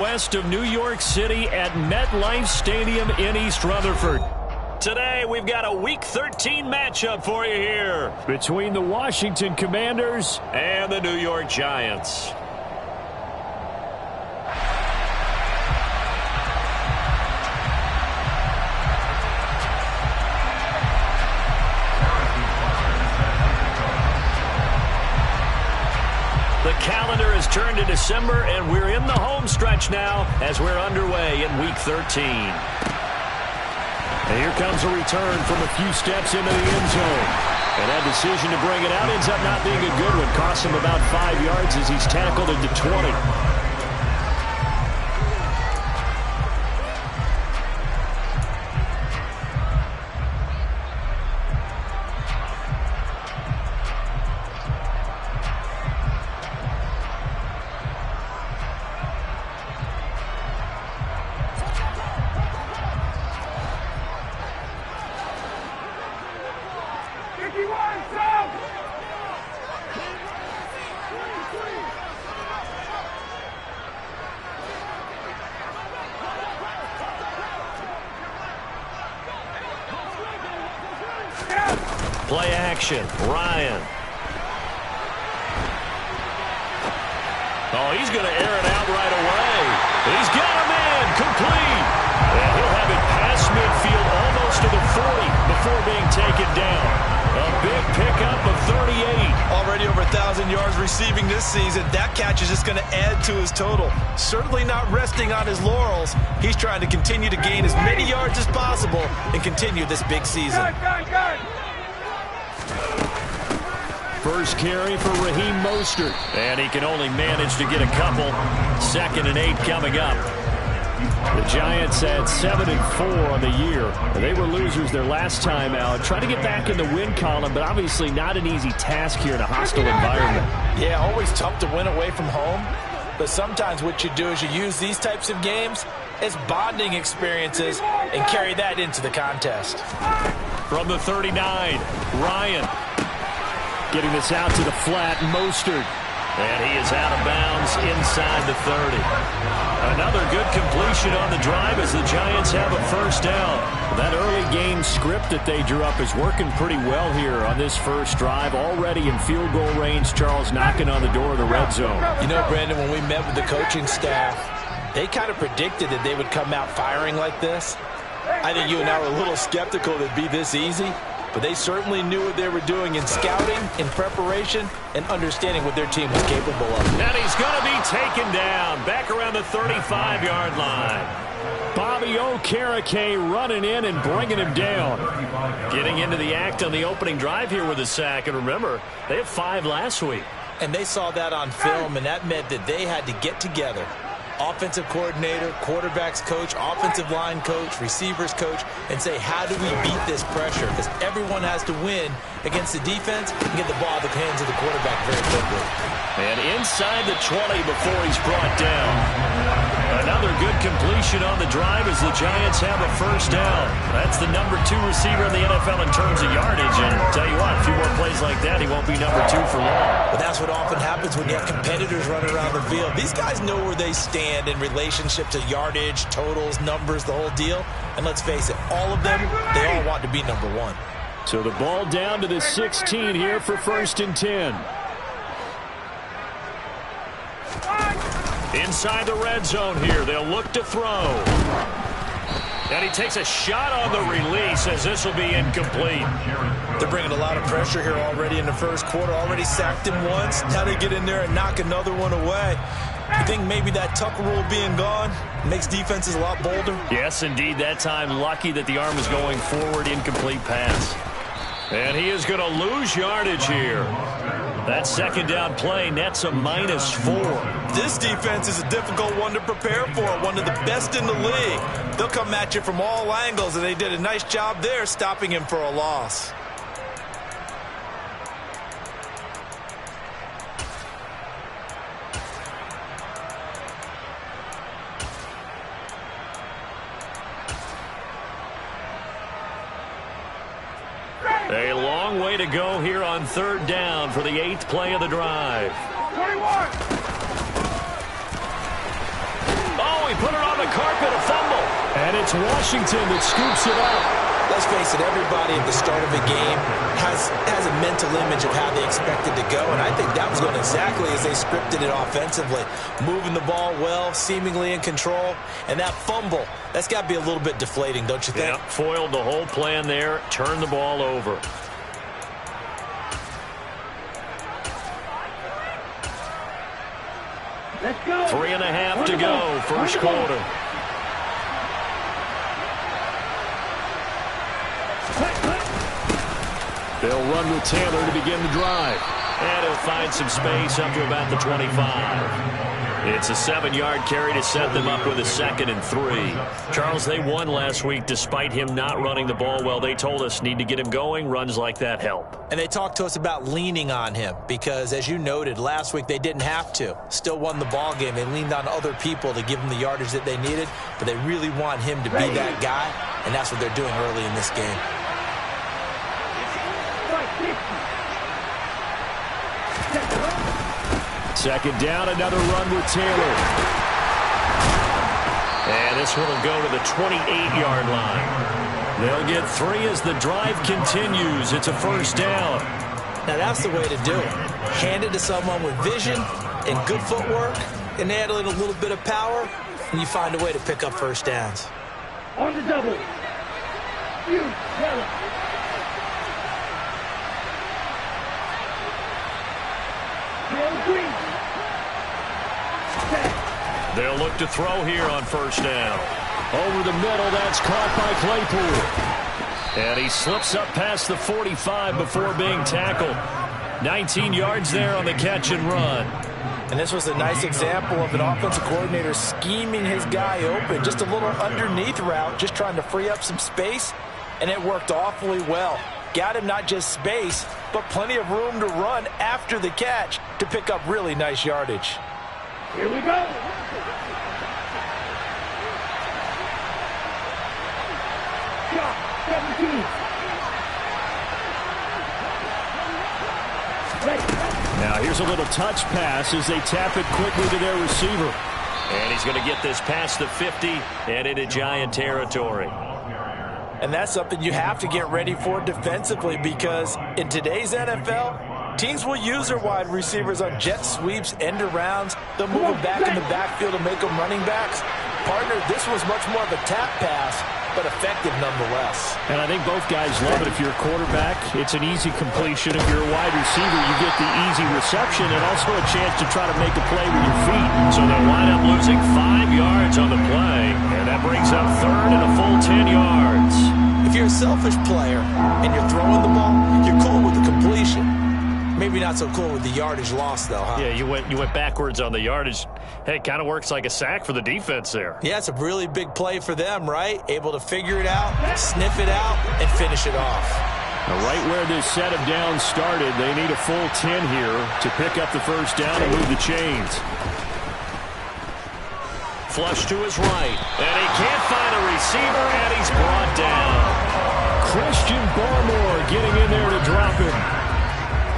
West of New York City at MetLife Stadium in East Rutherford. Today, we've got a Week 13 matchup for you here between the Washington Commanders and the New York Giants. The calendar has turned to December, and we're in the home stretch now as we're underway in Week 13. And here comes a return from a few steps into the end zone. And that decision to bring it out ends up not being a good one. Costs him about 5 yards as he's tackled into 20. Play action. Ryan. Oh, he's going to air it out right away. He's got a man complete. And he'll have it past midfield almost to the 40 before being taken down. A big pickup of 38. Already over 1,000 yards receiving this season. That catch is just going to add to his total. Certainly not resting on his laurels. He's trying to continue to gain as many yards as possible and continue this big season. First carry for Raheem Mostert. And he can only manage to get a couple. 2nd and 8 coming up. The Giants had 7-4 on the year. They were losers their last time out. Trying to get back in the win column, but obviously not an easy task here in a hostile environment. Yeah, always tough to win away from home. But sometimes what you do is you use these types of games as bonding experiences and carry that into the contest. From the 39, Ryan. Getting this out to the flat, Mostert. And he is out of bounds inside the 30. Another good completion on the drive as the Giants have a first down. That early game script that they drew up is working pretty well here on this first drive. Already in field goal range, Charles knocking on the door of the red zone. You know, Brandon, when we met with the coaching staff, they kind of predicted that they would come out firing like this. I think you and I were a little skeptical that it'd be this easy. But they certainly knew what they were doing in scouting, in preparation, and understanding what their team was capable of. And he's going to be taken down back around the 35-yard line. Bobby Okereke running in and bringing him down. Getting into the act on the opening drive here with a sack. And remember, they had 5 last week. And they saw that on film, and that meant that they had to get together. Offensive coordinator, quarterbacks coach, offensive line coach, receivers coach, and say, how do we beat this pressure? Because everyone has to win against the defense and get the ball in the hands of the quarterback very quickly. And inside the 20 before he's brought down. Another good completion on the drive as the Giants have a first down. That's the number 2 receiver in the NFL in terms of yardage. And tell you what, a few more plays like that, he won't be number 2 for long. But that's what often happens when you have competitors running around the field. These guys know where they stand in relationship to yardage, totals, numbers, the whole deal. And let's face it, all of them, they all want to be number 1. So the ball down to the 16 here for 1st and 10. Inside the red zone here, they'll look to throw. And he takes a shot on the release as this will be incomplete. They're bringing a lot of pressure here already in the first quarter. Already sacked him once. Now they get in there and knock another one away. You think maybe that Tucker rule being gone makes defenses a lot bolder? Yes, indeed. That time, lucky that the arm was going forward, incomplete pass. And he is going to lose yardage here. That 2nd down play nets a -4. This defense is a difficult one to prepare for, one of the best in the league. They'll come at you from all angles, and they did a nice job there stopping him for a loss. A long way to go here on 3rd down for the 8th play of the drive. 21. Oh, put it on the carpet, a fumble. And it's Washington that scoops it up. Let's face it, everybody at the start of a game has a mental image of how they expect it to go, and I think that was going exactly as they scripted it offensively. Moving the ball well, seemingly in control, and that fumble, that's got to be a little bit deflating, don't you think? Yeah, foiled the whole plan there, turned the ball over. Let's go. 3.5 to go, first quarter. They'll run with Taylor to begin the drive. And he'll find some space up to about the 25. It's a 7-yard carry to set them up with a 2nd and 3. Charles, they won last week despite him not running the ball well. They told us need to get him going. Runs like that help. And they talked to us about leaning on him because, as you noted, last week they didn't have to. Still won the ball game. They leaned on other people to give them the yardage that they needed, but they really want him to be that guy, and that's what they're doing early in this game. Second down, another run with Taylor. And this one will go to the 28-yard line. They'll get 3 as the drive continues. It's a first down. Now that's the way to do it. Hand it to someone with vision and good footwork, and add a little bit of power, and you find a way to pick up first downs. On the double. You Taylor. Green. They'll look to throw here on first down. Over the middle, that's caught by Claypool. And he slips up past the 45 before being tackled. 19 yards there on the catch and run. And this was a nice example of an offensive coordinator scheming his guy open. Just a little underneath route, just trying to free up some space, and it worked awfully well. Got him not just space, but plenty of room to run after the catch to pick up really nice yardage. Here we go. Shot 17. Now here's a little touch pass as they tap it quickly to their receiver. And he's going to get this past the 50 and into Giant territory. And that's something you have to get ready for defensively, because in today's NFL, teams will use their wide receivers on jet sweeps, end arounds. They'll move them back in the backfield and make them running backs. Partner, this was much more of a tap pass, but effective nonetheless. And I think both guys love it. If you're a quarterback, it's an easy completion. If you're a wide receiver, you get the easy reception and also a chance to try to make a play with your feet. So they'll wind up losing 5 yards on the play, and that brings up 3rd and a full 10 yards. If you're a selfish player and you're throwing the ball, you're cool with the completion. Maybe not so cool with the yardage loss, though, huh? Yeah, you went backwards on the yardage. Hey, it kind of works like a sack for the defense there. Yeah, it's a really big play for them, right? Able to figure it out, sniff it out, and finish it off. Now, right where this set of downs started, they need a full 10 here to pick up the first down and move the chains. Flush to his right, and he can't find a receiver, and he's brought down. Christian Barmore getting in there to drop him.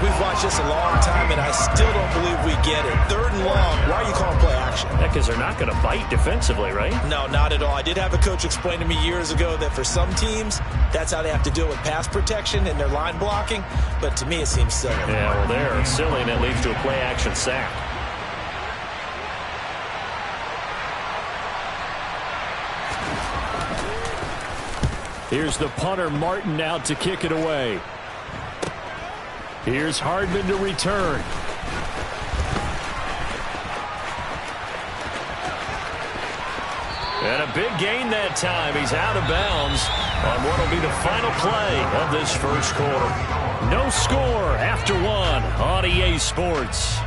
We've watched this a long time, and I still don't believe we get it. 3rd and long. Why are you calling play action? Yeah, because they're not going to bite defensively, right? No, not at all. I did have a coach explain to me years ago that for some teams, that's how they have to deal with pass protection and their line blocking. But to me, it seems silly. Yeah, well, they're silly, and it leads to a play action sack. Here's the punter, Martin, out to kick it away. Here's Hardman to return. And a big gain that time. He's out of bounds on what will be the final play of this first quarter. No score after 1 on EA Sports.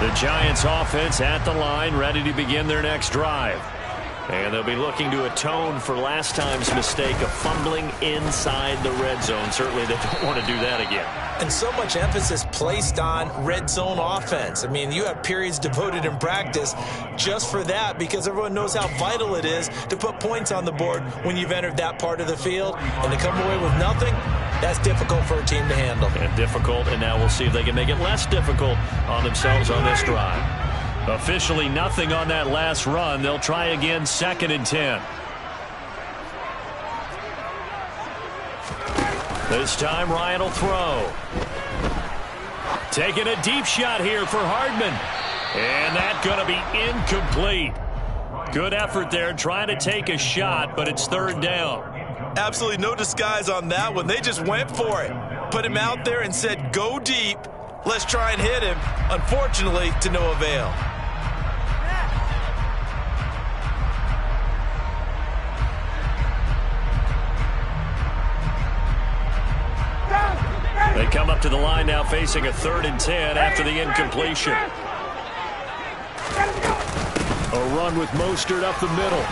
The Giants offense at the line, ready to begin their next drive. And they'll be looking to atone for last time's mistake of fumbling inside the red zone. Certainly they don't want to do that again. And so much emphasis placed on red zone offense. I mean, you have periods devoted in practice just for that because everyone knows how vital it is to put points on the board when you've entered that part of the field. And to come away with nothing, that's difficult for a team to handle. And difficult, and now we'll see if they can make it less difficult on themselves on this drive. Officially nothing on that last run. They'll try again, 2nd and 10. This time Ryan will throw. Taking a deep shot here for Hardman. And that's going to be incomplete. Good effort there trying to take a shot, but it's 3rd down. Absolutely no disguise on that one. They just went for it. Put him out there and said, go deep. Let's try and hit him. Unfortunately, to no avail. They come up to the line now facing a 3rd and 10 after the incompletion. A run with Mostert up the middle.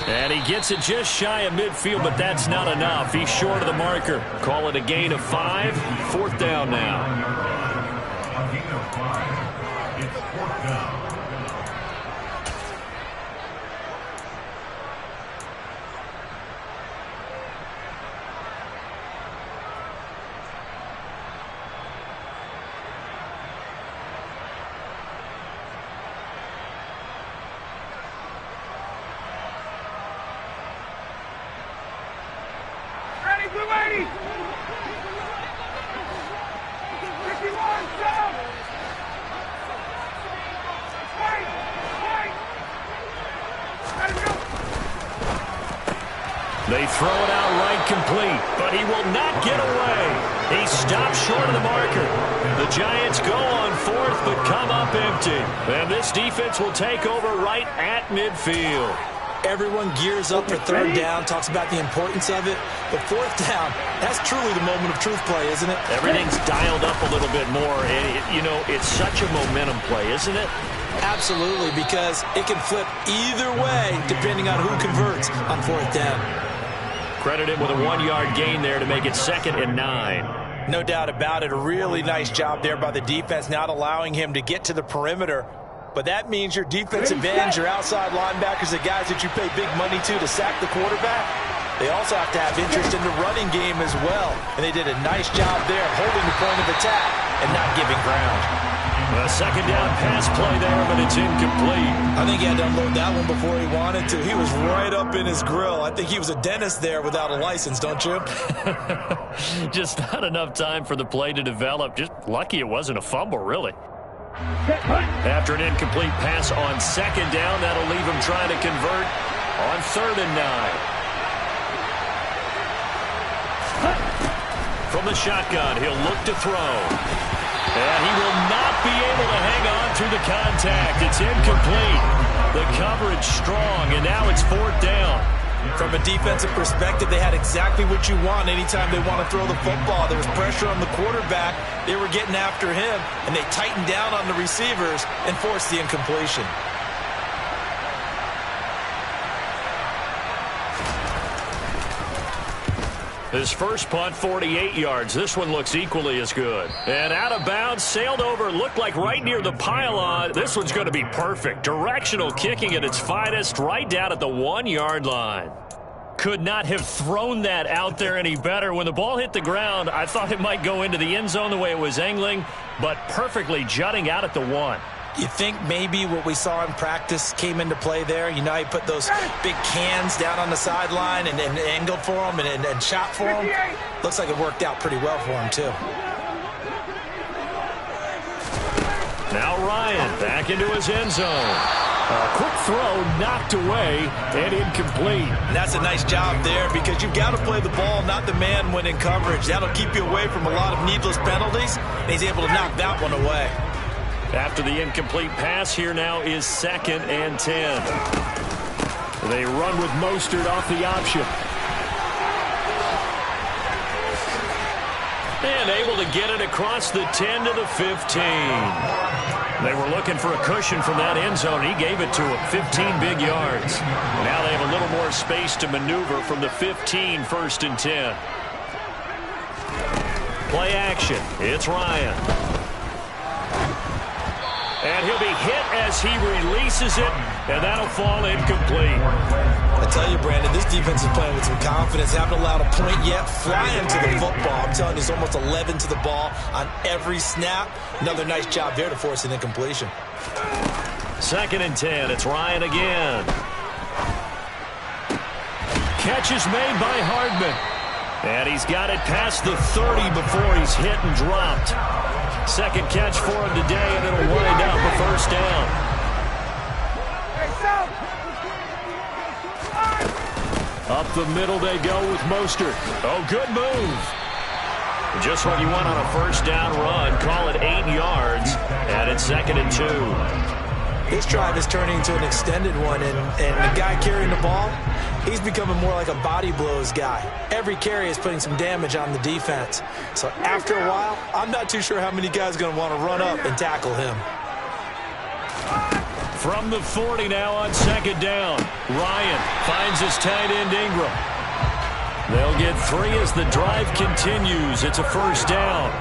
And he gets it just shy of midfield, but that's not enough. He's short of the marker. Call it a gain of 5. 4th down now. They throw it out right complete, but he will not get away. He stops short of the marker. The Giants go on 4th, but come up empty. And this defense will take over right at midfield. Everyone gears up for 3rd down, talks about the importance of it. But 4th down, that's truly the moment of truth play, isn't it? Everything's dialed up a little bit more. And, you know, it's such a momentum play, isn't it? Absolutely, because it can flip either way depending on who converts on 4th down. Credit him with a 1-yard gain there to make it 2nd and 9. No doubt about it. A really nice job there by the defense, not allowing him to get to the perimeter. But that means your defensive ends, your outside linebackers, the guys that you pay big money to sack the quarterback, they also have to have interest in the running game as well. And they did a nice job there holding the point of attack and not giving ground. A 2nd down pass play there, but it's incomplete. I think he had to unload that one before he wanted to. He was right up in his grill. I think he was a dentist there without a license, don't you? Just not enough time for the play to develop. Just lucky it wasn't a fumble, really. After an incomplete pass on 2nd down, that'll leave him trying to convert on 3rd and 9. From the shotgun, he'll look to throw. And he will not be able to hang on through the contact. It's incomplete. The coverage strong, and now it's 4th down. From a defensive perspective, they had exactly what you want anytime they want to throw the football. There was pressure on the quarterback. They were getting after him, and they tightened down on the receivers and forced the incompletion. His first punt, 48 yards. This one looks equally as good. And out of bounds, sailed over, looked like right near the pylon. This one's going to be perfect. Directional kicking at its finest, right down at the 1-yard line. Could not have thrown that out there any better. When the ball hit the ground, I thought it might go into the end zone the way it was angling, but perfectly jutting out at the 1. You think maybe what we saw in practice came into play there? You know, he put those big cans down on the sideline and angled for him and shot for him. Looks like it worked out pretty well for him, too. Now Ryan back into his end zone. A quick throw knocked away and incomplete. And that's a nice job there because you've got to play the ball, not the man when in coverage. That'll keep you away from a lot of needless penalties, and he's able to knock that one away. After the incomplete pass, here now is 2nd and 10. They run with Mostert off the option. And able to get it across the 10 to the 15. They were looking for a cushion from that end zone. He gave it to them. 15 big yards. Now they have a little more space to maneuver from the 15, 1st and 10. Play action. It's Ryan. And he'll be hit as he releases it, and that'll fall incomplete. I tell you, Brandon, this defense is playing with some confidence. Haven't allowed a point yet. Flying to the football. I'm telling you, it's almost 11 to the ball on every snap. Another nice job there to force an incompletion. 2nd and 10. It's Ryan again. Catch is made by Hardman. And he's got it past the 30 before he's hit and dropped. 2nd catch for him today, and it'll wind up a 1st down. Up the middle they go with Mostert. Oh, good move. Just what you want on a 1st down run. Call it 8 yards, and it's 2nd and 2. This drive is turning into an extended one, and the guy carrying the ball, he's becoming more like a body blows guy. Every carry is putting some damage on the defense. So after a while, I'm not too sure how many guys are going to want to run up and tackle him. From the 40 now on 2nd down. Ryan finds his tight end Ingram. They'll get 3 as the drive continues. It's a 1st down.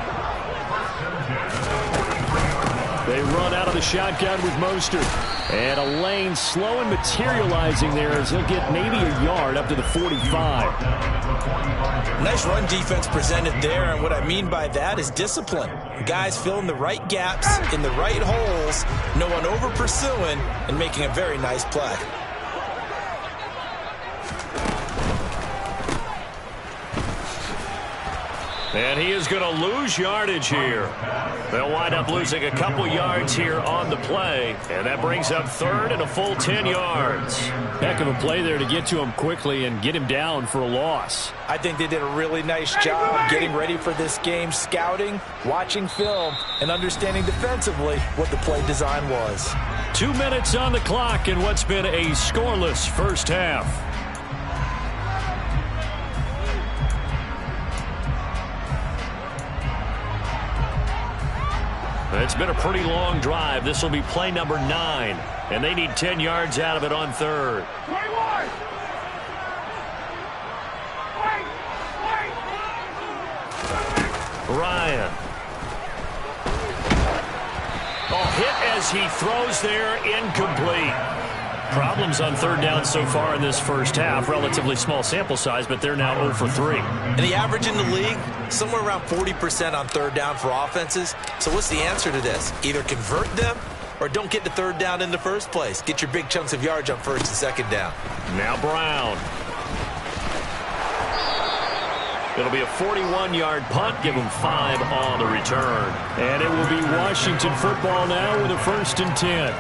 They run out of the shotgun with Mostert. And a lane slow and materializing there as he'll get maybe a yard up to the 45. Nice run defense presented there, and what I mean by that is discipline. Guys filling the right gaps in the right holes, no one over pursuing, and making a very nice play. And he is going to lose yardage here. They'll wind up losing a couple yards here on the play, and that brings up 3rd and a full 10 yards. Heck of a play there to get to him quickly and get him down for a loss. I think they did a really nice job getting ready for this game, scouting, watching film, and understanding defensively what the play design was. 2 minutes on the clock in what's been a scoreless 1st half. It's been a pretty long drive. This will be play number 9, and they need 10 yards out of it on 3rd. 21. Ryan. Oh, hit as he throws there, incomplete. Problems on 3rd down so far in this 1st half. Relatively small sample size, but they're now 0 for 3. And the average in the league, somewhere around 40% on 3rd down for offenses. So what's the answer to this? Either convert them or don't get to 3rd down in the first place. Get your big chunks of yards on 1st and 2nd down. Now Brown. It'll be a 41-yard punt. Give them 5 on the return. And it will be Washington football now with a 1st and 10.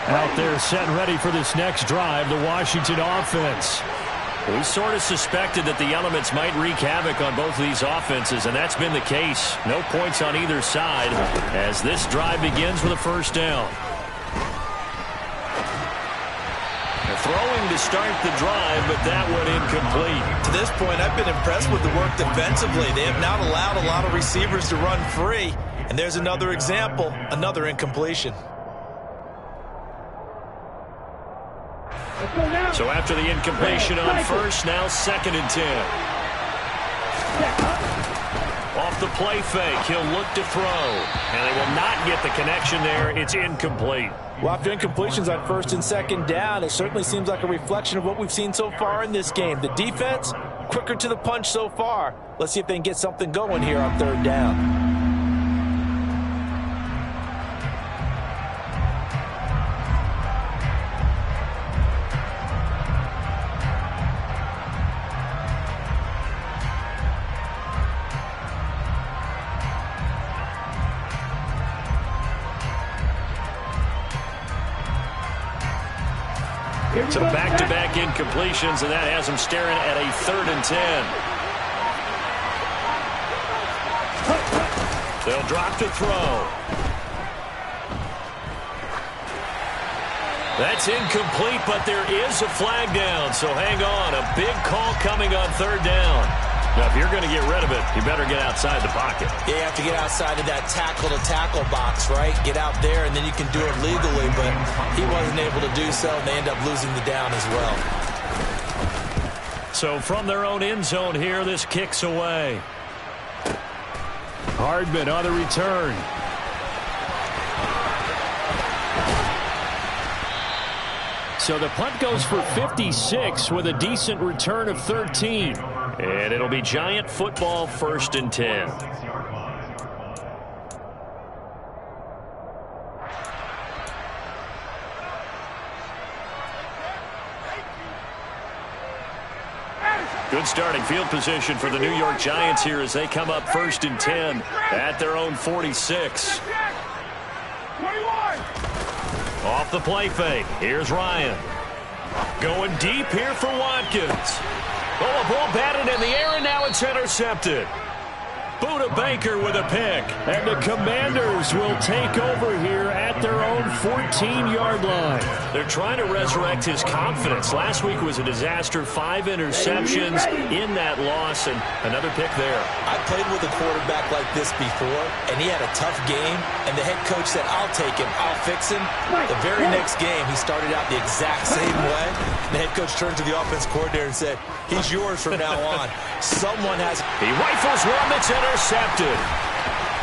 Out there set and ready for this next drive, the Washington offense. We sort of suspected that the elements might wreak havoc on both of these offenses, and that's been the case. No points on either side as this drive begins with a 1st down. Throwing to start the drive, but that went incomplete. To this point, I've been impressed with the work defensively. They have not allowed a lot of receivers to run free. And there's another example, another incompletion. So after the incompletion on 1st, now 2nd and 10. Off the play fake, he'll look to throw. And they will not get the connection there. It's incomplete. Well, after incompletions on 1st and 2nd down, it certainly seems like a reflection of what we've seen so far in this game. The defense, quicker to the punch so far. Let's see if they can get something going here on 3rd down. So back-to-back incompletions, and that has them staring at a 3rd and 10. They'll drop to throw. That's incomplete, but there is a flag down, so hang on. A big call coming on third down. Now, if you're going to get rid of it, you better get outside the pocket. Yeah, you have to get outside of that tackle-to-tackle box, right? Get out there, and then you can do it legally, but he wasn't able to do so, and they end up losing the down as well. So from their own end zone here, this kicks away. Hardman on the return. So the punt goes for 56 with a decent return of 13. And it'll be Giant football, 1st and 10. Good starting field position for the New York Giants here as they come up 1st and 10 at their own 46. Off the play fake. Here's Ryan. Going deep here for Watkins. Oh, a ball batted in the air, and now it's intercepted. Buda Baker with a pick. And the Commanders will take over here at their own 14-yard line. They're trying to resurrect his confidence. Last week was a disaster. 5 interceptions in that loss, and another pick there. I played with a quarterback like this before, and he had a tough game, and the head coach said, I'll take him, I'll fix him. The very next game, he started out the exact same way. The head coach turned to the offense coordinator and said, he's yours from now on. Someone has... He rifles one that's intercepted.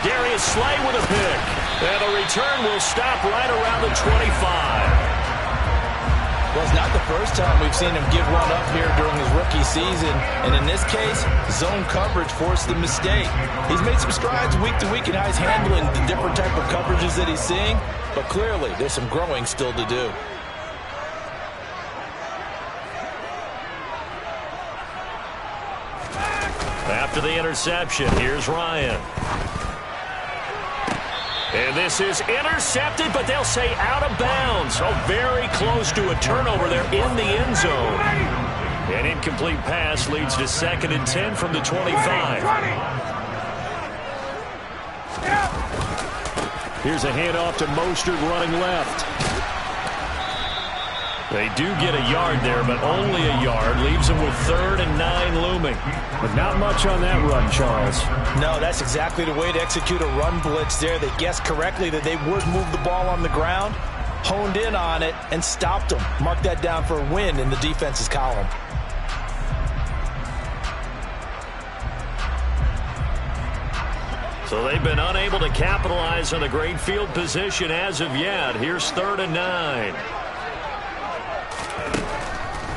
Darius Slay with a pick. And the return will stop right around the 25. Well, it's not the first time we've seen him give one up here during his rookie season. And in this case, zone coverage forced the mistake. He's made some strides week to week in how he's handling the different type of coverages that he's seeing. But clearly, there's some growing still to do. After the interception, here's Ryan. And this is intercepted, but they'll say out of bounds. Oh, very close to a turnover there in the end zone. An incomplete pass leads to 2nd and 10 from the 25. Here's a handoff to Mostert running left. They do get a yard there, but only a yard. Leaves them with 3rd and 9 looming. But not much on that run, Charles. No, that's exactly the way to execute a run blitz there. They guessed correctly that they would move the ball on the ground, honed in on it, and stopped them. Mark that down for a win in the defense's column. So they've been unable to capitalize on the great field position as of yet. Here's 3rd and 9.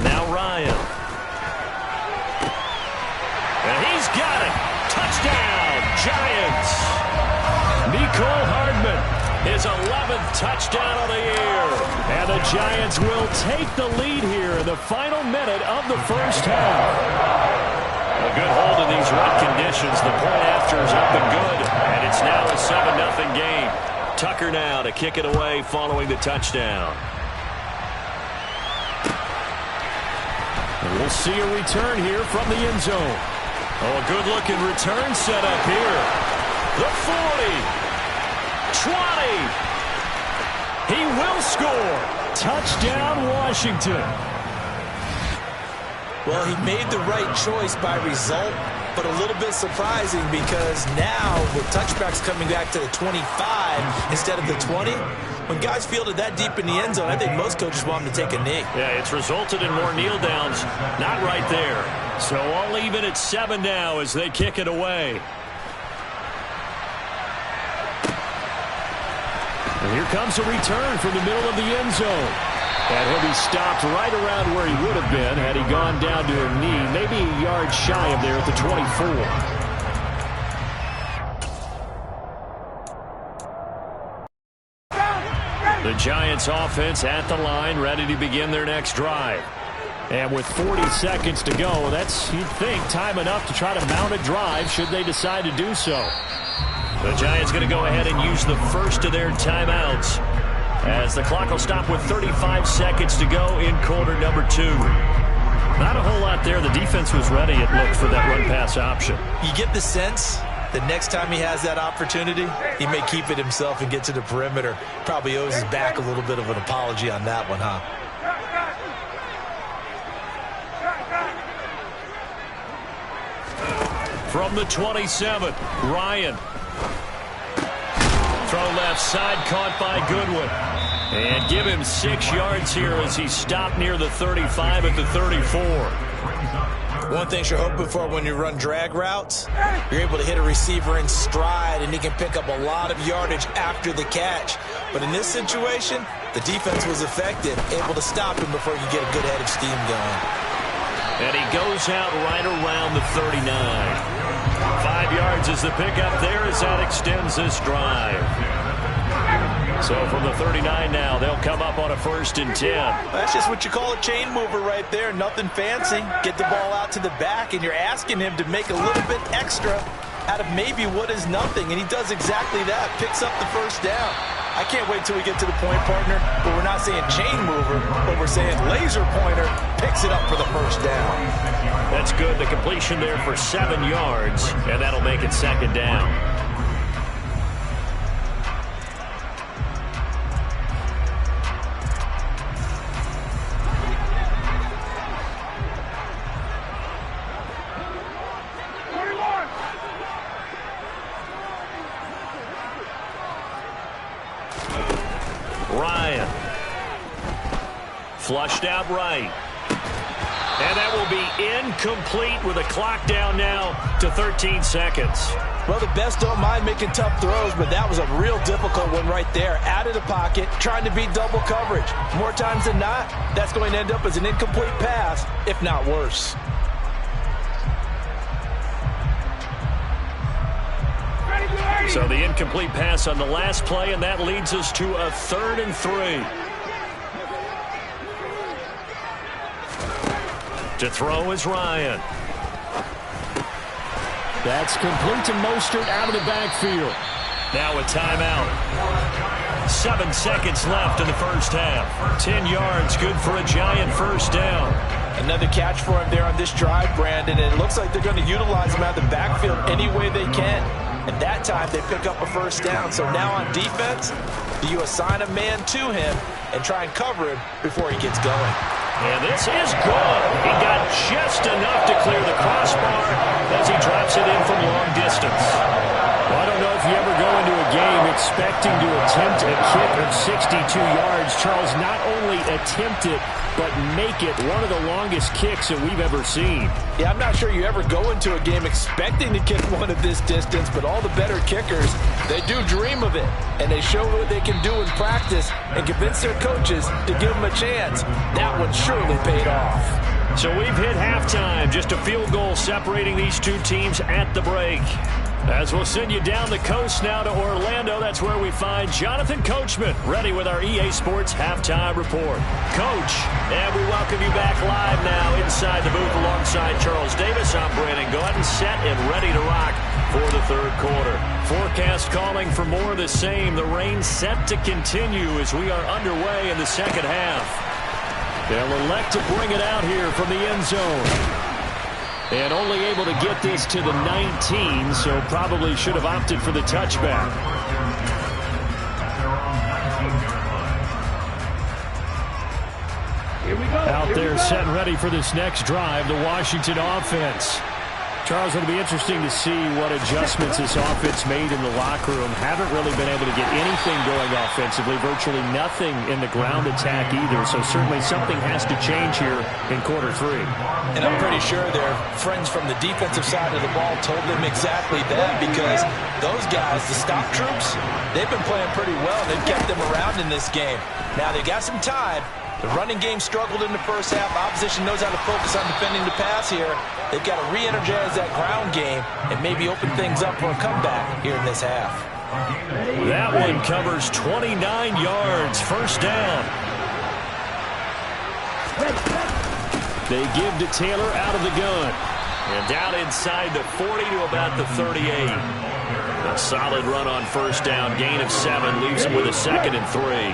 Now Ryan. And he's got it. Touchdown, Giants. Nicole Hardman, his 11th touchdown of the year. And the Giants will take the lead here in the final minute of the first half. A good hold in these wet conditions. The point after is up and good. And it's now a 7-0 game. Tucker now to kick it away following the touchdown. And we'll see a return here from the end zone. Oh, a good-looking return set up here. The 40. 20. He will score. Touchdown, Washington. Well, he made the right choice by result, but a little bit surprising because now with touchbacks coming back to the 25 instead of the 20, when guys fielded that deep in the end zone, I think most coaches want them to take a knee. Yeah, it's resulted in more kneel downs. Not right there. So all even at 7 now as they kick it away. And here comes a return from the middle of the end zone. And he'll be stopped right around where he would have been had he gone down to a knee, maybe a yard shy of there at the 24. The Giants offense at the line, ready to begin their next drive. And with 40 seconds to go, that's, you'd think, time enough to try to mount a drive should they decide to do so. The Giants going to go ahead and use the first of their timeouts as the clock will stop with 35 seconds to go in quarter number 2. Not a whole lot there. The defense was ready, it looked, for that run-pass option. You get the sense the next time he has that opportunity, he may keep it himself and get to the perimeter. Probably owes his back a little bit of an apology on that one, huh? From the 27, Ryan. Throw left side, caught by Goodwin. And give him 6 yards here as he stopped near the 35 at the 34. One thing you're hoping for when you run drag routes, you're able to hit a receiver in stride, and he can pick up a lot of yardage after the catch. But in this situation, the defense was effective, able to stop him before you get a good head of steam going. And he goes out right around the 39. 5 yards is the pickup there as that extends this drive. So from the 39 now, they'll come up on a 1st and 10. That's just what you call a chain mover right there. Nothing fancy. Get the ball out to the back, and you're asking him to make a little bit extra out of maybe what is nothing. And he does exactly that. Picks up the 1st down. I can't wait till we get to the point, partner, but we're not saying chain mover, but we're saying laser pointer picks it up for the 1st down. That's good. The completion there for 7 yards, and that'll make it 2nd down. Ryan. Flushed out right. And that will be incomplete with a clock down now to 13 seconds. Well, the best don't mind making tough throws, but that was a real difficult one right there. Out of the pocket, trying to beat double coverage. More times than not, that's going to end up as an incomplete pass, if not worse. So the incomplete pass on the last play, and that leads us to a 3rd and 3. To throw is Ryan. That's complete to Mostert out of the backfield. Now a timeout. 7 seconds left in the 1st half. 10 yards, good for a giant 1st down. Another catch for him there on this drive, Brandon, and it looks like they're going to utilize him out of the backfield any way they can. And that time they pick up a 1st down. So now on defense, do you assign a man to him and try and cover him before he gets going? And this is good. He got just enough to clear the crossbar as he drops it in from long distance. Well, I don't know if you ever go into a game expecting to attempt a kick of 62 yards. Charles, not only attempt it, but make it one of the longest kicks that we've ever seen. Yeah, I'm not sure you ever go into a game expecting to kick one of this distance, but all the better kickers, they do dream of it. And they show what they can do in practice and convince their coaches to give them a chance. That one surely paid off. So we've hit halftime. Just a field goal separating these two teams at the break. As we'll send you down the coast now to Orlando, that's where we find Jonathan Coachman, ready with our EA Sports Halftime Report. Coach, and we welcome you back live now inside the booth alongside Charles Davis. I'm Brandon Gordon, set and ready to rock for the 3rd quarter. Forecast calling for more of the same. The rain set to continue as we are underway in the 2nd half. They'll elect to bring it out here from the end zone. And only able to get this to the 19, so probably should have opted for the touchback. Here we go. Out there set and ready for this next drive, the Washington offense. Charles, it'll be interesting to see what adjustments this offense made in the locker room. Haven't really been able to get anything going offensively, virtually nothing in the ground attack either. So certainly something has to change here in quarter 3. And I'm pretty sure their friends from the defensive side of the ball told them exactly that, because those guys, the stop troops, they've been playing pretty well. They've kept them around in this game. Now they got some time. The running game struggled in the 1st half. Opposition knows how to focus on defending the pass here. They've got to re-energize that ground game and maybe open things up for a comeback here in this half. That one covers 29 yards. 1st down. They give to Taylor out of the gun. And down inside the 40 to about the 38. A solid run on 1st down. Gain of 7 leaves him with a 2nd and 3.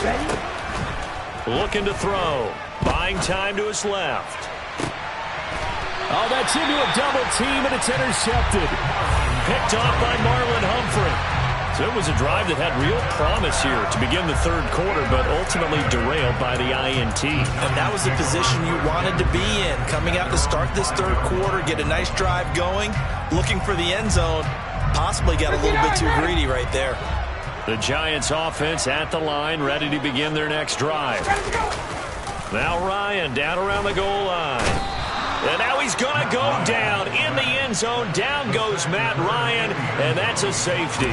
Ready? Looking to throw. Buying time to his left. Oh, that's into a double team, and it's intercepted. Picked off by Marlon Humphrey. So it was a drive that had real promise here to begin the third quarter, but ultimately derailed by the INT. And that was the position you wanted to be in. Coming out to start this third quarter, get a nice drive going, looking for the end zone. Possibly got a little bit too greedy right there. The Giants offense at the line, ready to begin their next drive. Now Ryan down around the goal line. And now he's going to go down in the end zone. Down goes Matt Ryan, and that's a safety.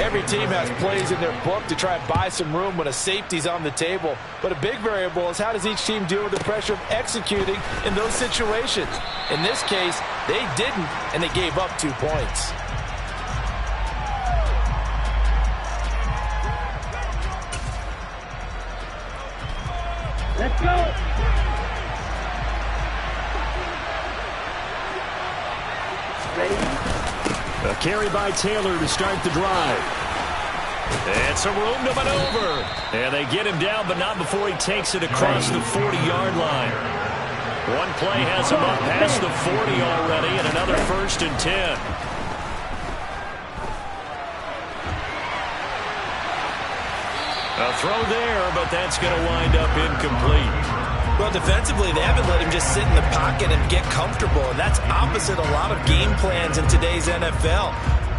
Every team has plays in their book to try and buy some room when a safety's on the table. But a big variable is how does each team deal with the pressure of executing in those situations. In this case, they didn't, and they gave up 2 points. Let's go. A carry by Taylor to start the drive. And some room to maneuver. And they get him down, but not before he takes it across the 40-yard line. One play has him up past the 40 already, and another 1st and 10. A throw there, but that's going to wind up incomplete. Well, defensively, they haven't let him just sit in the pocket and get comfortable, and that's opposite a lot of game plans in today's NFL.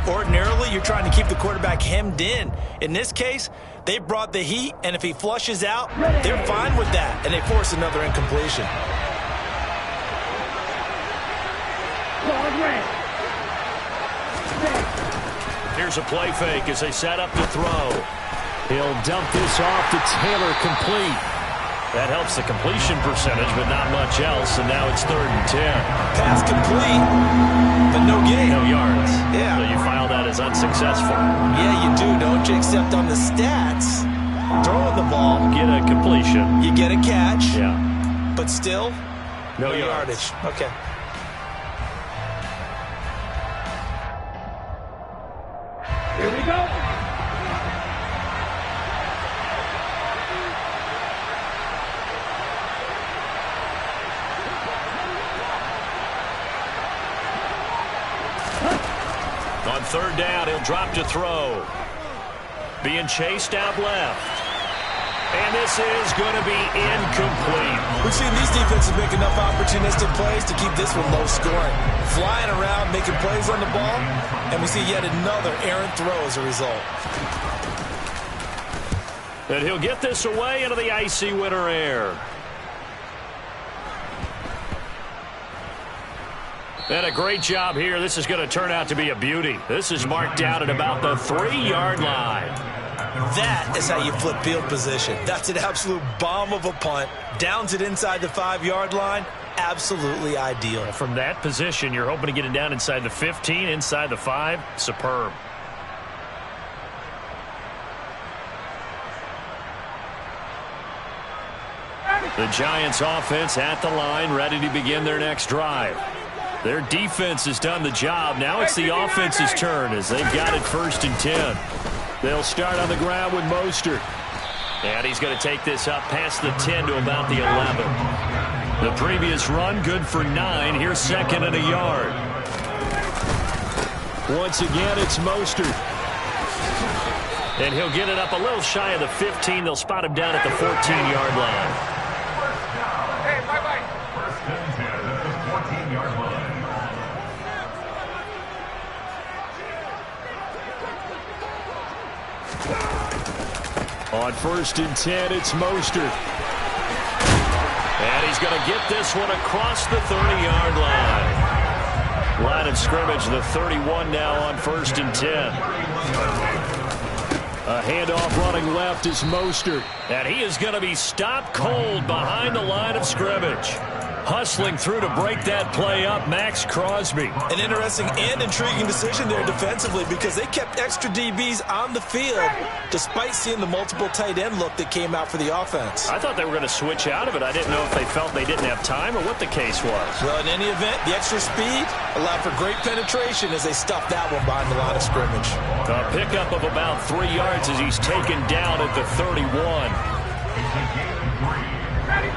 Ordinarily, you're trying to keep the quarterback hemmed in. In this case, they brought the heat, and if he flushes out, they're fine with that, and they force another incompletion. Here's a play fake as they set up to throw. He'll dump this off to Taylor, complete. That helps the completion percentage, but not much else, and now it's 3rd and 10. Pass complete, but no gain. No yards. Yeah. So you file that as unsuccessful. Yeah, you do, don't you? Except on the stats, throwing the ball. Get a completion. You get a catch. Yeah. But still, no yardage. Okay. Here we go. On 3rd down, he'll drop to throw. Being chased out left. And this is going to be incomplete. We've seen these defenses make enough opportunistic plays to keep this one low scoring. Flying around, making plays on the ball, and we see yet another errant throw as a result. And he'll get this away into the icy winter air. And a great job here. This is going to turn out to be a beauty. This is marked down at about the 3-yard line. That is how you flip field position. That's an absolute bomb of a punt. Downs it inside the 5-yard line. Absolutely ideal. From that position, you're hoping to get it down inside the 15, inside the 5. Superb. The Giants offense at the line, ready to begin their next drive. Their defense has done the job. Now it's the offense's turn as they've got it 1st and 10. They'll start on the ground with Mostert. And he's going to take this up past the 10 to about the 11. The previous run, good for 9. Here's 2nd and a yard. Once again, it's Mostert. And he'll get it up a little shy of the 15. They'll spot him down at the 14-yard line. Hey, bye-bye. 1st and 10 at the 14-yard line. On 1st and 10, it's Mostert. And he's going to get this one across the 30-yard line. Line of scrimmage, the 31 now on 1st and 10. A handoff running left is Mostert. And he is going to be stopped cold behind the line of scrimmage. Hustling through to break that play up, Max Crosby. An interesting and intriguing decision there defensively because they kept extra DBs on the field despite seeing the multiple tight end look that came out for the offense. I thought they were going to switch out of it. I didn't know if they felt they didn't have time or what the case was. Well, in any event, the extra speed allowed for great penetration as they stuffed that one behind the line of scrimmage. A pickup of about 3 yards as he's taken down at the 31.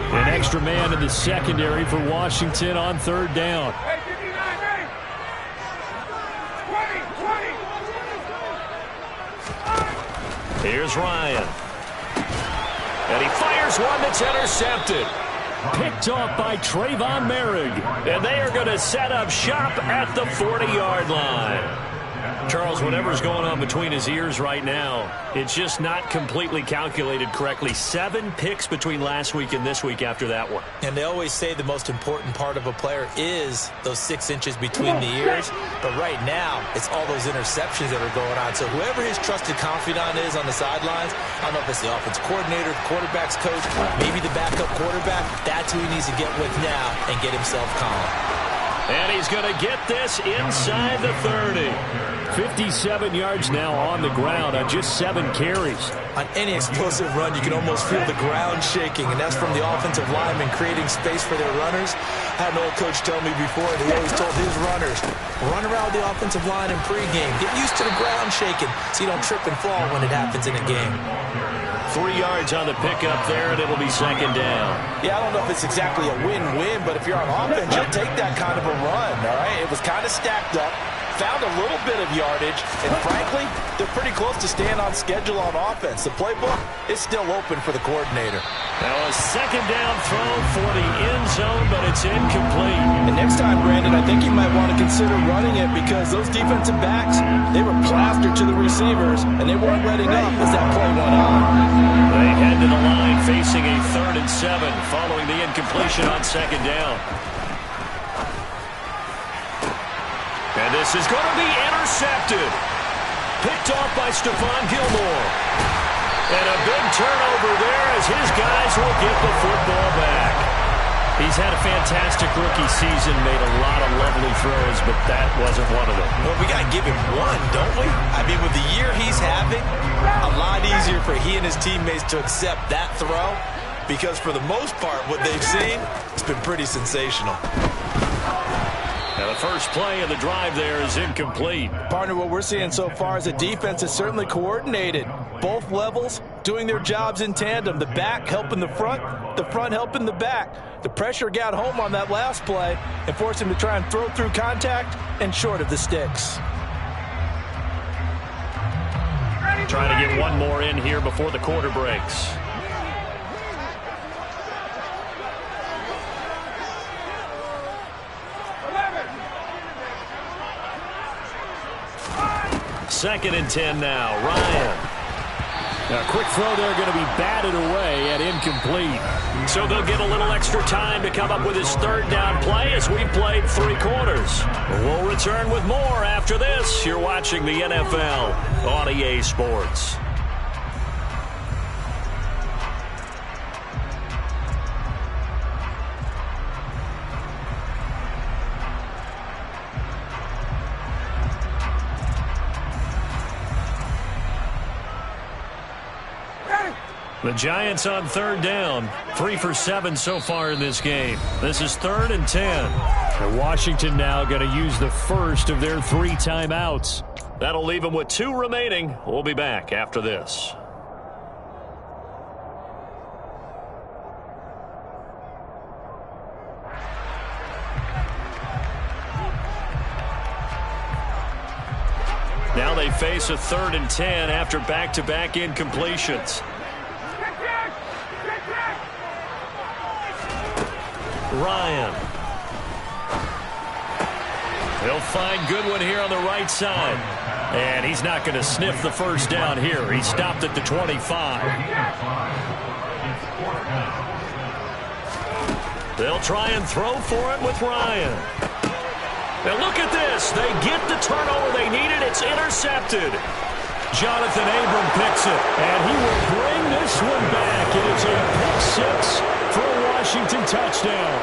An extra man in the secondary for Washington on third down. Hey, 59, hey! 20, 20! Here's Ryan. And he fires one that's intercepted. Picked off by Trayvon Merrick. And they are going to set up shop at the 40-yard line. Charles, whatever's going on between his ears right now, it's just not completely calculated correctly. 7 picks between last week and this week after that one. And they always say the most important part of a player is those 6 inches between the ears. But right now, it's all those interceptions that are going on. So whoever his trusted confidant is on the sidelines, I don't know if it's the offense coordinator, the quarterback's coach, maybe the backup quarterback, that's who he needs to get with now and get himself calm. And he's going to get this inside the 30. 57 yards now on the ground on just 7 carries. On any explosive run, you can almost feel the ground shaking, and that's from the offensive linemen creating space for their runners. I had an old coach tell me before that he always told his runners, run around the offensive line in pregame. Get used to the ground shaking so you don't trip and fall when it happens in a game. 3 yards on the pickup there, and it'll be second down. Yeah, I don't know if it's exactly a win-win, but if you're on offense, you'll take that kind of a run, all right? It was kind of stacked up, found a little bit of yardage, and frankly, they're pretty close to staying on schedule on offense. The playbook is still open for the coordinator. Now a second down throw for the end zone, but it's incomplete. And next time, Brandon, I think you might want to consider running it because those defensive backs, they were plastered to the receivers, and they weren't letting up as that play went on. They head to the line facing a 3rd and 7 following the incompletion on second down. And this is going to be intercepted. Picked off by Stephon Gilmore. And a big turnover there as his guys will get the football back. He's had a fantastic rookie season, made a lot of lovely throws, but that wasn't one of them. Well, we got to give him one, don't we? I mean, with the year he's having, a lot easier for he and his teammates to accept that throw because for the most part, what they've seen, it's been pretty sensational. Now the first play of the drive there is incomplete. Partner, what we're seeing so far is the defense is certainly coordinated. Both levels doing their jobs in tandem. The back helping the front helping the back. The pressure got home on that last play and forced him to try and throw through contact and short of the sticks. Trying to get one more in here before the quarter breaks. Second and 10 now. Ryan. Now, a quick throw there going to be batted away and incomplete. So they'll get a little extra time to come up with his 3rd down play as we played 3 quarters. We'll return with more after this. You're watching the NFL on EA Sports. The Giants on 3rd down. 3 for 7 so far in this game. This is 3rd and 10. And Washington now going to use the first of their 3 timeouts. That'll leave them with 2 remaining. We'll be back after this. Now they face a 3rd and 10 after back-to-back incompletions. Ryan. They'll find Goodwin here on the right side. And he's not going to sniff the first down here. He stopped at the 25. They'll try and throw for it with Ryan. And look at this. They get the turnover they needed. It's intercepted. Jonathan Abram picks it. And he will bring this one back. It is a pick 6 for a Washington touchdown.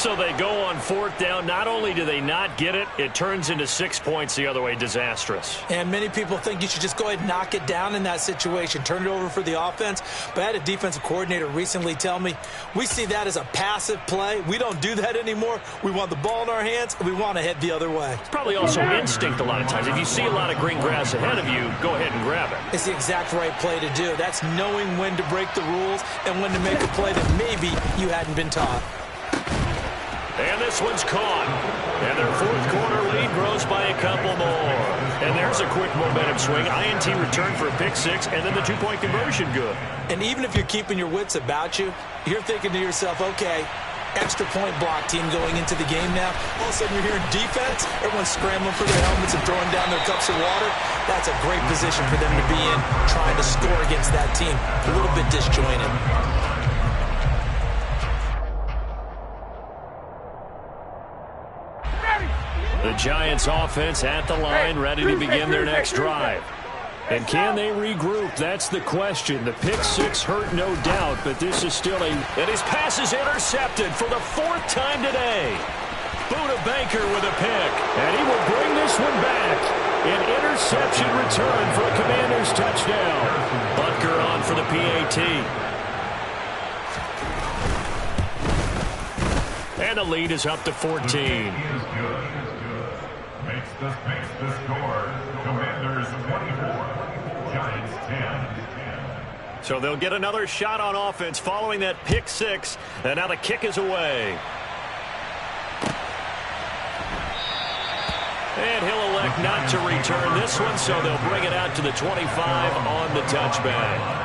So they go on 4th down. Not only do they not get it, it turns into 6 points the other way. Disastrous. And many people think you should just go ahead and knock it down in that situation. Turn it over for the offense. But I had a defensive coordinator recently tell me, we see that as a passive play. We don't do that anymore. We want the ball in our hands, and we want to head the other way. It's probably also instinct a lot of times. If you see a lot of green grass ahead of you, go ahead and grab it. It's the exact right play to do. That's knowing when to break the rules and when to make a play that maybe you hadn't been taught. And this one's caught. And their 4th quarter lead grows by a couple more. And there's a quick momentum swing. INT return for a pick 6, and then the 2-point conversion good. And even if you're keeping your wits about you, you're thinking to yourself, okay, extra point block team going into the game now. All of a sudden you're hearing defense. Everyone's scrambling for their helmets and throwing down their cups of water. That's a great position for them to be in, trying to score against that team. A little bit disjointed. The Giants offense at the line, ready to begin their next drive. And can they regroup? That's the question. The pick 6 hurt, no doubt, but this is still a... And his pass is intercepted for the 4th time today. Buda Baker with a pick. And he will bring this one back. An interception return for a Commanders touchdown. Butker on for the PAT. And the lead is up to 14. Makes the score. Commanders 24, Giants 10. So they'll get another shot on offense following that pick 6. And now the kick is away. And he'll elect not to return this one, so they'll bring it out to the 25 on the touchback.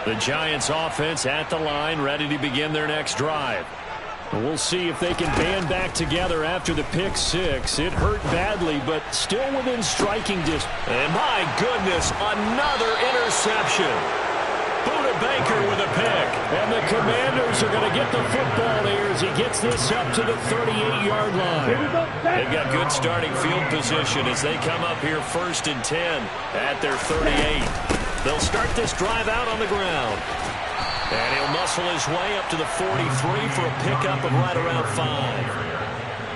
The Giants offense at the line, ready to begin their next drive. We'll see if they can band back together after the pick 6. It hurt badly, but still within striking distance. And my goodness, another interception. Buda Baker with a pick. And the Commanders are going to get the football here as he gets this up to the 38-yard line. They've got good starting field position as they come up here 1st and 10 at their 38. They'll start this drive out on the ground. And he'll muscle his way up to the 43 for a pickup of right around 5.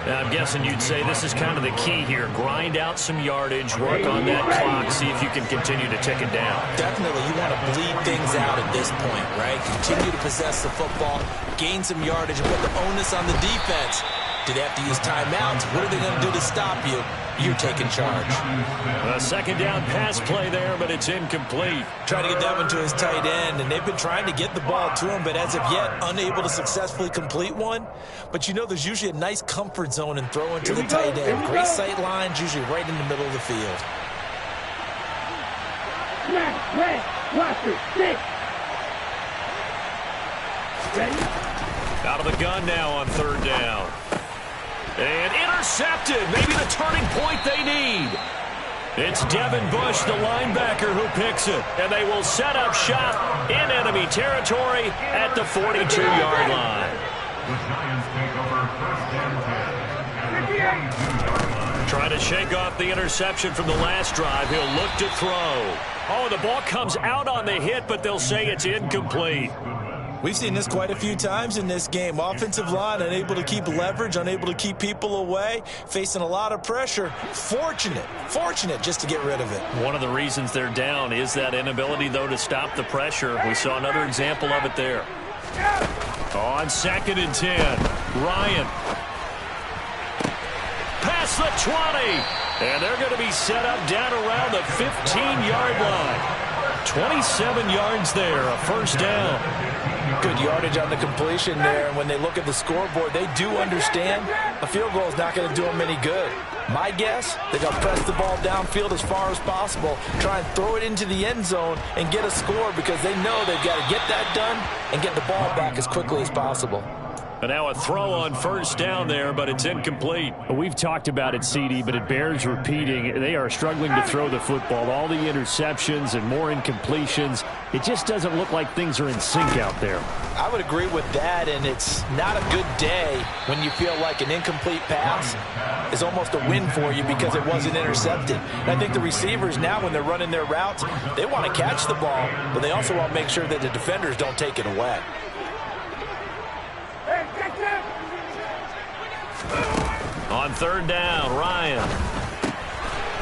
Now, I'm guessing you'd say this is kind of the key here. Grind out some yardage, work on that clock, see if you can continue to tick it down. Definitely, you want to bleed things out at this point, right? Continue to possess the football, gain some yardage, and put the onus on the defense. Do they have to use timeouts? What are they going to do to stop you? You're taking charge. A 2nd down pass play there, but it's incomplete. Trying to get that one to his tight end, and they've been trying to get the ball to him, but as of yet, unable to successfully complete one. But you know there's usually a nice comfort zone in throwing to the tight end. Great sight lines, usually right in the middle of the field. Out of the gun now on 3rd down. And intercepted. Maybe the turning point they need. It's Devin Bush, the linebacker, who picks it. And they will set up shop in enemy territory at the 42-yard line. The Giants take over 1st and 10. Trying to shake off the interception from the last drive. He'll look to throw. Oh, the ball comes out on the hit, but they'll say it's incomplete. We've seen this quite a few times in this game. Offensive line unable to keep leverage, unable to keep people away, facing a lot of pressure. Fortunate just to get rid of it. One of the reasons they're down is that inability, though, to stop the pressure. We saw another example of it there. On 2nd and 10, Ryan. Past the 20. And they're going to be set up down around the 15-yard line. 27 yards there, a 1st down. Good yardage on the completion there. And when they look at the scoreboard, they do understand a field goal is not going to do them any good. My guess, they're going to press the ball downfield as far as possible, try and throw it into the end zone and get a score because they know they've got to get that done and get the ball back as quickly as possible. And now a throw on first down there, but it's incomplete. We've talked about it, CD, but it bears repeating. They are struggling to throw the football. All the interceptions and more incompletions. It just doesn't look like things are in sync out there. I would agree with that, and it's not a good day when you feel like an incomplete pass is almost a win for you because it wasn't intercepted. And I think the receivers now, when they're running their routes, they want to catch the ball, but they also want to make sure that the defenders don't take it away. On third down, Ryan.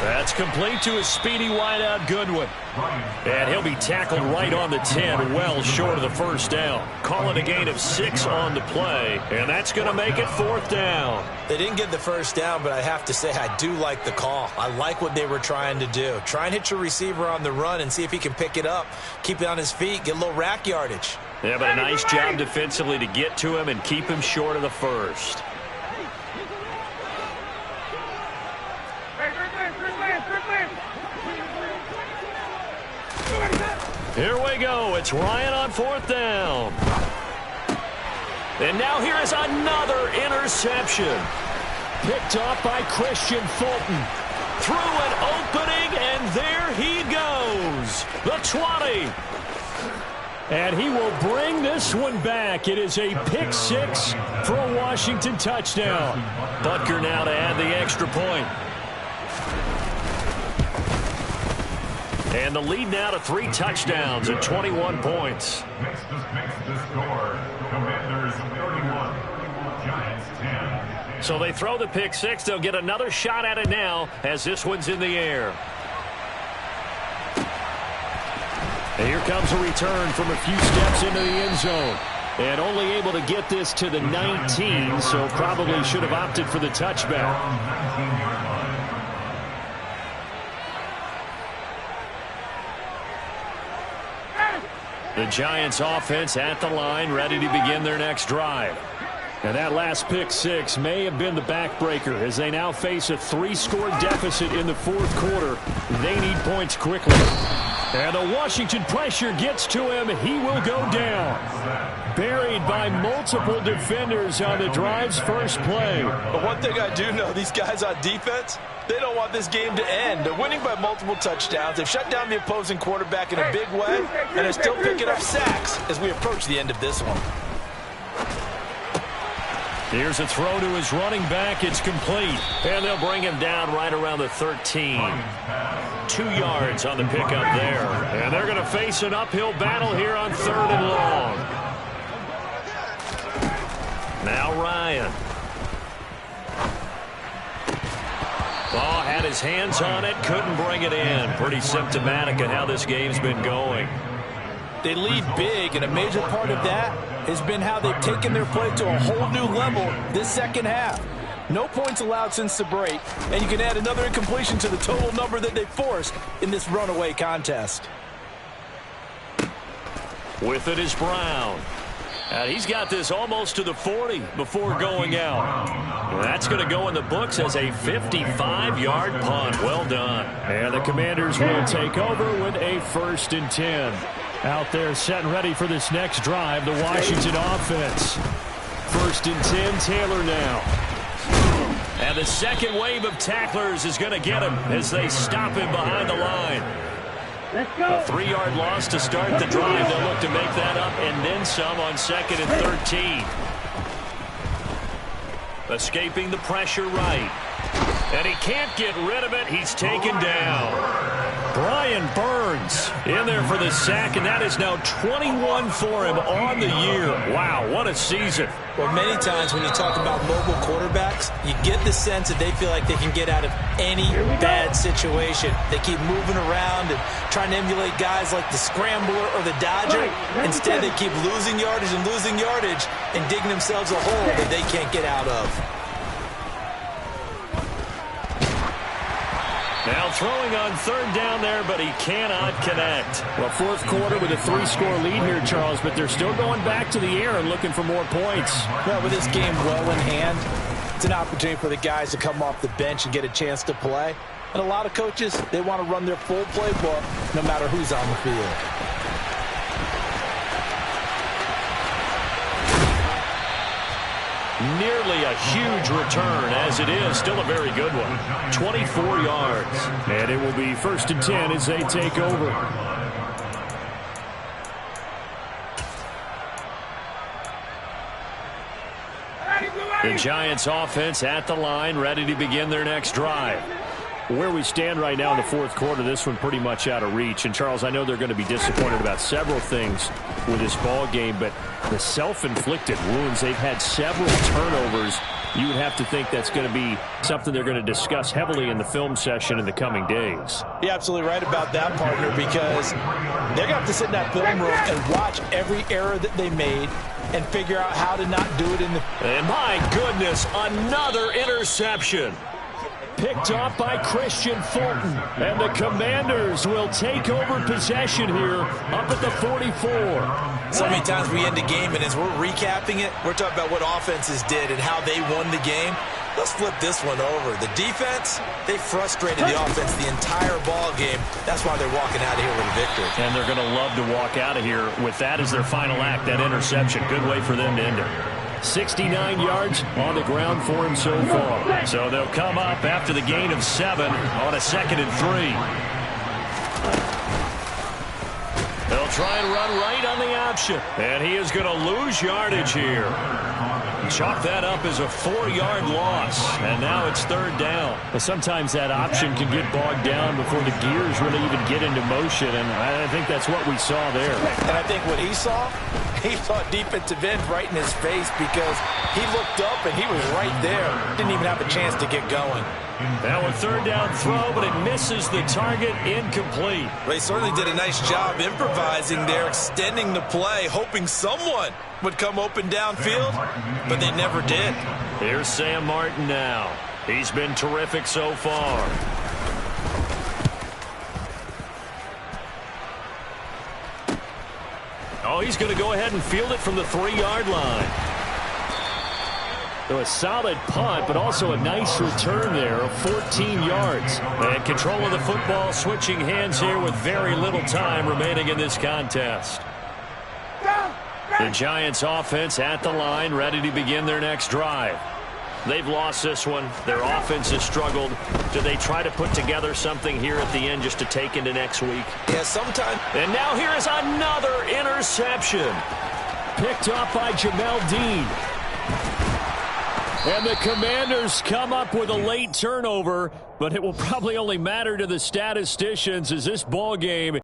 That's complete to his speedy wideout, Goodwin. And he'll be tackled right on the 10, well short of the first down. Calling a gain of 6 on the play, and that's going to make it fourth down. They didn't get the first down, but I have to say I do like the call. I like what they were trying to do. Try and hit your receiver on the run and see if he can pick it up, keep it on his feet, get a little rack yardage. Yeah, but a nice job defensively to get to him and keep him short of the first. Here we go. It's Ryan on fourth down. And now here is another interception. Picked off by Christian Fulton. Through an opening, and there he goes. The 20. And he will bring this one back. It is a pick 6 for a Washington touchdown. Butker now to add the extra point. And the lead now to 3 touchdowns at 21 points. Makes the score. Commanders 31, Giants 10. So they throw the pick 6. They'll get another shot at it now as this one's in the air. And here comes a return from a few steps into the end zone. And only able to get this to the 19, so probably should have opted for the touchback. 19-yard line. The Giants offense at the line, ready to begin their next drive. And that last pick 6 may have been the backbreaker as they now face a 3-score deficit in the fourth quarter. They need points quickly. And the Washington pressure gets to him. He will go down. Buried by multiple defenders on the drive's first play. But one thing I do know, these guys on defense, they don't want this game to end. They're winning by multiple touchdowns. They've shut down the opposing quarterback in a big way, and they're still picking up sacks as we approach the end of this one. Here's a throw to his running back. It's complete. And they'll bring him down right around the 13. 2 yards on the pickup there. And they're going to face an uphill battle here on 3rd and long. Now Ryan. Ball had his hands on it, couldn't bring it in. Pretty symptomatic of how this game's been going. They lead big, and a major part of that has been how they've taken their play to a whole new level this second half. No points allowed since the break, and you can add another incompletion to the total number that they forced in this runaway contest. With it is Brown. And he's got this almost to the 40 before going out. That's going to go in the books as a 55-yard punt. Well done. And the Commanders will take over with a 1st and 10. Out there set and ready for this next drive, the Washington offense. 1st and 10, Taylor now. And the second wave of tacklers is going to get him as they stop him behind the line. A 3-yard loss to start the drive. They'll look to make that up and then some on 2nd and 13. Escaping the pressure right. And he can't get rid of it. He's taken down. Brian Burns in there for the sack, and that is now 21 for him on the year. Wow, what a season. Well, many times when you talk about mobile quarterbacks, you get the sense that they feel like they can get out of any bad situation. They keep moving around and trying to emulate guys like the Scrambler or the Dodger. Instead, they keep losing yardage and digging themselves a hole that they can't get out of. Now throwing on 3rd down there, but he cannot connect. Well, fourth quarter with a 3-score lead here, Charles, but they're still going back to the air and looking for more points. Well, with this game well in hand, it's an opportunity for the guys to come off the bench and get a chance to play. And a lot of coaches, they want to run their full playbook no matter who's on the field. Nearly a huge return, as it is still a very good one. 24 yards. And it will be 1st and 10 as they take over. The Giants offense at the line, ready to begin their next drive. Where we stand right now in the 4th quarter, this one pretty much out of reach. And, Charles, I know they're going to be disappointed about several things with this ball game, but the self-inflicted wounds, they've had several turnovers. You would have to think that's going to be something they're going to discuss heavily in the film session in the coming days. You're absolutely right about that, partner, because they're going to have to sit in that film room and watch every error that they made and figure out how to not do it in the... And my goodness, another interception. Picked off by Christian Fulton. And the Commanders will take over possession here up at the 44. So many times we end the game, and as we're recapping it, we're talking about what offenses did and how they won the game. Let's flip this one over. The defense, they frustrated the offense the entire ball game. That's why they're walking out of here with a victory. And they're going to love to walk out of here with that as their final act, that interception. Good way for them to end it. 69 yards on the ground for him so far. So they'll come up after the gain of 7 on a 2nd and 3. They'll try and run right on the option. And he is going to lose yardage here. Chalk that up as a 4-yard loss. And now it's 3rd down. But sometimes that option can get bogged down before the gears really even get into motion. And I think that's what we saw there. And I think what he saw defensive end right in his face, because he looked up and he was right there. Didn't even have a chance to get going. Now a 3rd down throw, but it misses the target, incomplete. They certainly did a nice job improvising there, extending the play, hoping someone would come open downfield, but they never did. Here's Sam Martin now. He's been terrific so far. Oh, he's going to go ahead and field it from the 3-yard line. So a solid punt, but also a nice return there of 14 yards. And control of the football, switching hands here with very little time remaining in this contest. The Giants offense at the line, ready to begin their next drive. They've lost this one. Their offense has struggled. Do they try to put together something here at the end just to take into next week? Yeah, sometime. And now here is another interception. Picked off by Jamel Dean. And the Commanders come up with a late turnover, but it will probably only matter to the statisticians as this ball game